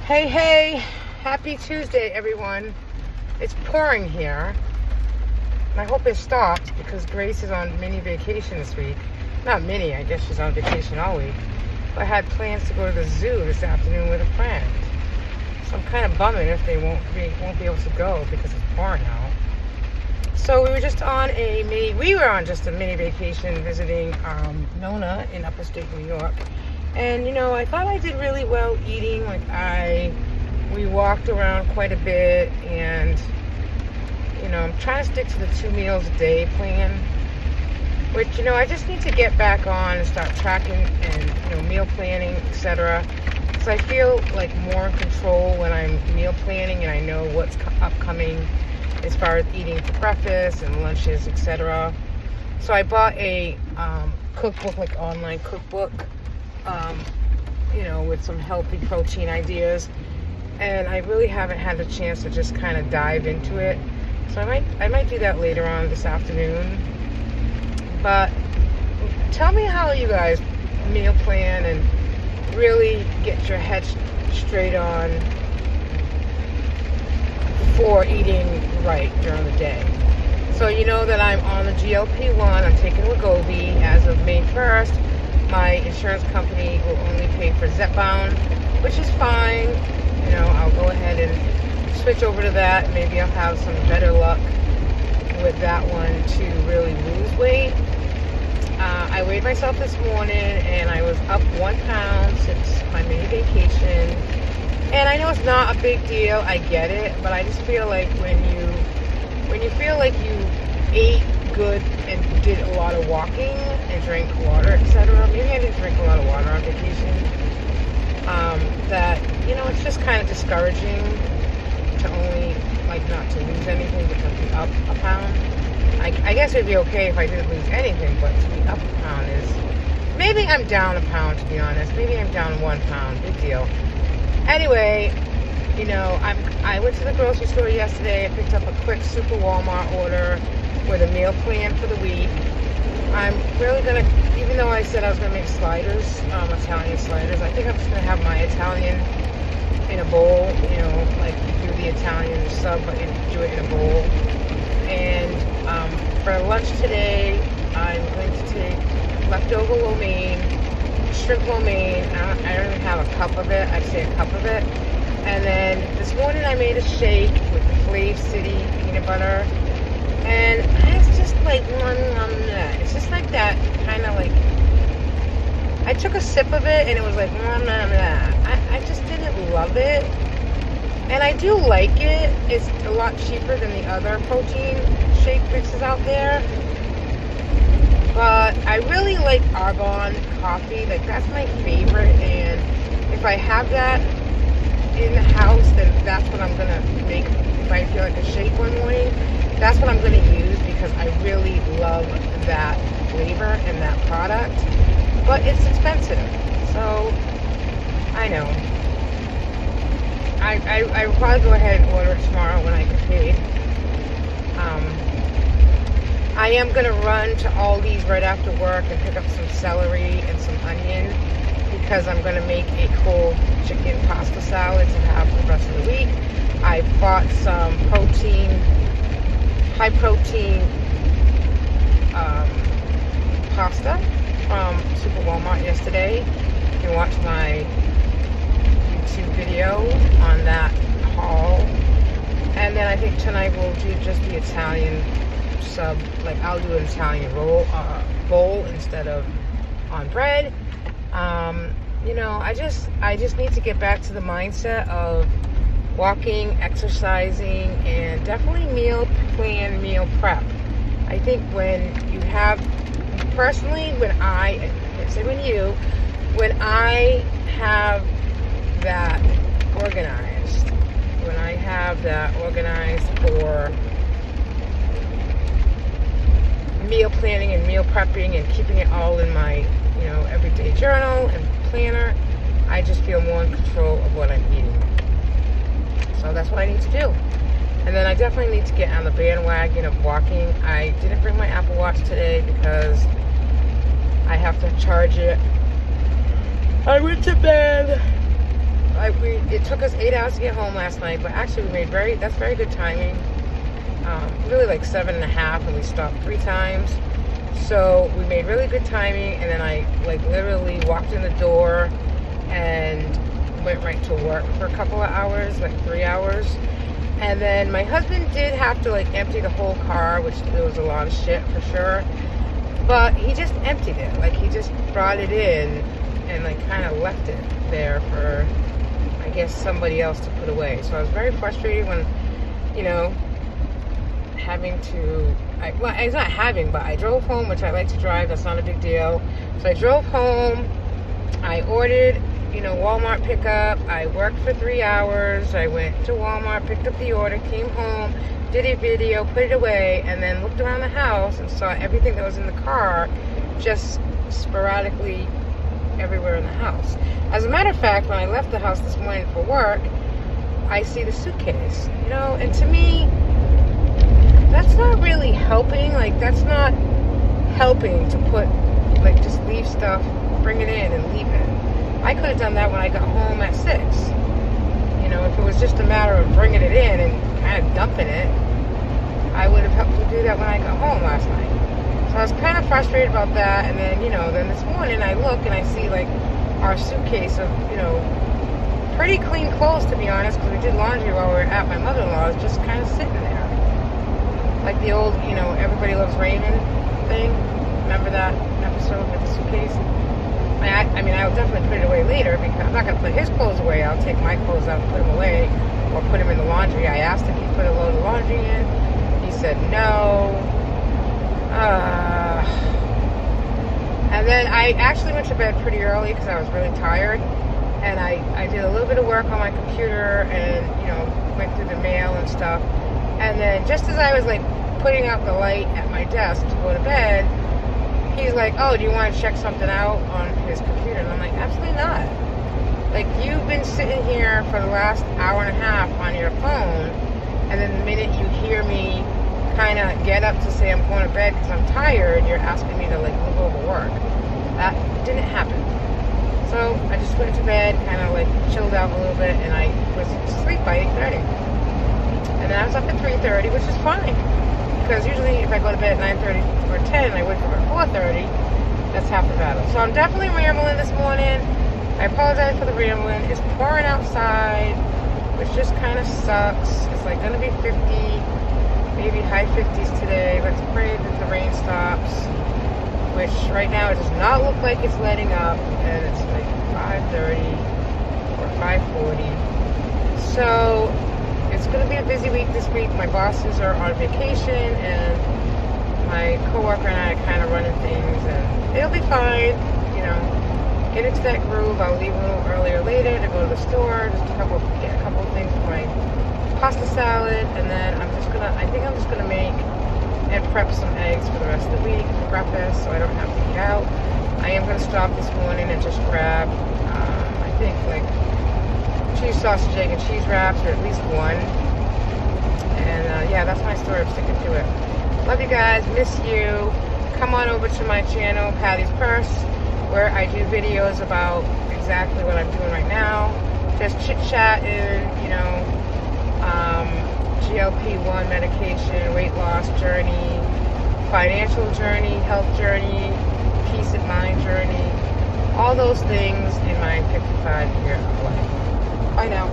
Hey, happy Tuesday, everyone. It's pouring here. And I hope it stops because Grace is on mini vacation this week. Not mini, I guess she's on vacation all week. But I had plans to go to the zoo this afternoon with a friend. So I'm kind of bumming if they won't be able to go because it's pouring out. So we were just on a mini vacation visiting Nona in upstate New York. And, I thought I did really well eating. We walked around quite a bit, and, I'm trying to stick to the 2 meals a day plan, which, I just need to get back on and start tracking and, meal planning, etc. So I feel like more in control when I'm meal planning and I know what's upcoming as far as eating for breakfast and lunches, etc. So I bought a cookbook, like online cookbook, with some healthy protein ideas, and I really haven't had the chance to just kind of dive into it. So I might do that later on this afternoon. But tell me how you guys meal plan and really get your head straight on for eating right during the day. So you know that I'm on the GLP-1. I'm taking Wegovy as of May 1st. My insurance company will only pay for Zepbound, which is fine. I'll go ahead and switch over to that. Maybe I'll have some better luck with that one to really lose weight. I weighed myself this morning, and I was up 1 pound since my mini vacation. And I know it's not a big deal. I get it, but I just feel like when you feel like you ate good and did a lot of walking and drank water, etc. Maybe I didn't drink a lot of water on vacation. That it's just kind of discouraging to only not to lose anything, but to be up a pound. I guess it'd be okay if I didn't lose anything, but to be up a pound is, maybe I'm down a pound, to be honest. Maybe I'm down 1 pound. Big deal. Anyway, I went to the grocery store yesterday. I picked up a quick super Walmart order with a meal plan for the week. I'm really going to, even though I said I was going to make sliders, Italian sliders, I think I'm just going to have my Italian in a bowl, like you do the Italian sub, but do it in a bowl. And for lunch today, I'm going to take leftover lo mein, shrimp lo mein. I don't even have a cup of it. I'd say a cup of it. And then this morning I made a shake with the Flav City peanut butter. And it's just like, it's just like that kind of like, I took a sip of it and it was like, I just didn't love it. And I do like it. It's a lot cheaper than the other protein shake mixes out there. But I really like Arbonne coffee. Like, that's my favorite. And if I have that in the house, then that's what I'm going to make. If I feel like a shake one morning, that's what I'm going to use because I really love that flavor and that product. But it's expensive. So, I know. I will probably go ahead and order it tomorrow when I get paid. I am going to run to Aldi's right after work and pick up some celery and some onion because I'm going to make a cool chicken pasta salad to have for the rest of the week. I bought some high protein pasta from Super Walmart yesterday. You can watch my YouTube video on that haul. And then I think tonight we'll do just the Italian sub. Like, I'll do an Italian bowl instead of on bread. I just need to get back to the mindset of walking, exercising, and definitely meal plan, meal prep. I think when you have, personally, when I have that organized, for meal planning and meal prepping and keeping it all in my, everyday journal and planner, I just feel more in control of what I'm eating. So that's what I need to do. And then I definitely need to get on the bandwagon of walking. I didn't bring my Apple Watch today because I have to charge it. I went to bed. it took us 8 hours to get home last night, but actually we made that's very good timing. Really like 7.5, and we stopped 3 times. So we made really good timing, and then I like literally walked in the door and went right to work for a couple of hours, like 3 hours. And then my husband did have to like empty the whole car, which there was a lot of shit for sure. But he just emptied it. Like he just brought it in and like kind of left it there for, I guess, somebody else to put away. So I was very frustrated when, you know, having to, well, it's not having, but I drove home, which I like to drive. That's not a big deal. So I drove home. I ordered, you know, Walmart pickup. I worked for 3 hours. I went to Walmart, picked up the order, came home, did a video, put it away, and then looked around the house and saw everything that was in the car just sporadically everywhere in the house. As a matter of fact, when I left the house this morning for work, I see the suitcase, you know, and to me, that's not really helping. Like, that's not helping to put, like, just leave stuff, bring it in and leave it. I could have done that when I got home at 6. You know, if it was just a matter of bringing it in and kind of dumping it, I would have helped to do that when I got home last night. So I was kind of frustrated about that. And then, you know, then this morning I look and I see, like, our suitcase of, you know, pretty clean clothes, to be honest, because we did laundry while we were at my mother-in-law's, just kind of sitting there. Like the old, you know, Everybody Loves Raymond thing. Remember that episode with the suitcase? I mean, I'll definitely put it away later, because I'm not going to put his clothes away. I'll take my clothes out and put them away, or put them in the laundry. I asked if he put a load of laundry in. He said no. And then I actually went to bed pretty early because I was really tired. And I did a little bit of work on my computer and, you know, went through the mail and stuff. And then just as I was, like, putting out the light at my desk to go to bed, he's like, oh, do you want to check something out on his computer? And I'm like, absolutely not. Like, you've been sitting here for the last hour and a half on your phone, and then the minute you hear me kind of get up to say I'm going to bed because I'm tired, you're asking me to, like, move over work. That didn't happen. So I just went to bed, kind of, like, chilled out a little bit, and I was asleep by 8:30. And then I was up at 3:30, which is fine. Because usually if I go to bed at 9:30 or 10, I wake up at 4:30. That's half the battle. So I'm definitely rambling this morning. I apologize for the rambling. It's pouring outside, which just kind of sucks. It's like going to be 50, maybe high 50s today. Let's pray that the rain stops. Which right now it does not look like it's letting up. And it's like 5:30 or 5:40. So it's going to be a busy week this week. My bosses are on vacation, and my coworker and I are kind of running things, and it'll be fine. You know, get into that groove. I'll leave a little earlier later to go to the store, just get a couple of things for my pasta salad, and then I think I'm just gonna make and prep some eggs for the rest of the week for breakfast, so I don't have to eat out. I am gonna stop this morning and just grab, I think, like, cheese sausage, egg, and cheese wraps, or at least one. And yeah, that's my story. I'm sticking to it. Love you guys. Miss you. Come on over to my channel, Patty's Purse, where I do videos about exactly what I'm doing right now. Just chit-chatting, you know, GLP-1 medication, weight loss journey, financial journey, health journey, peace of mind journey, all those things in my 55-year life. Bye now.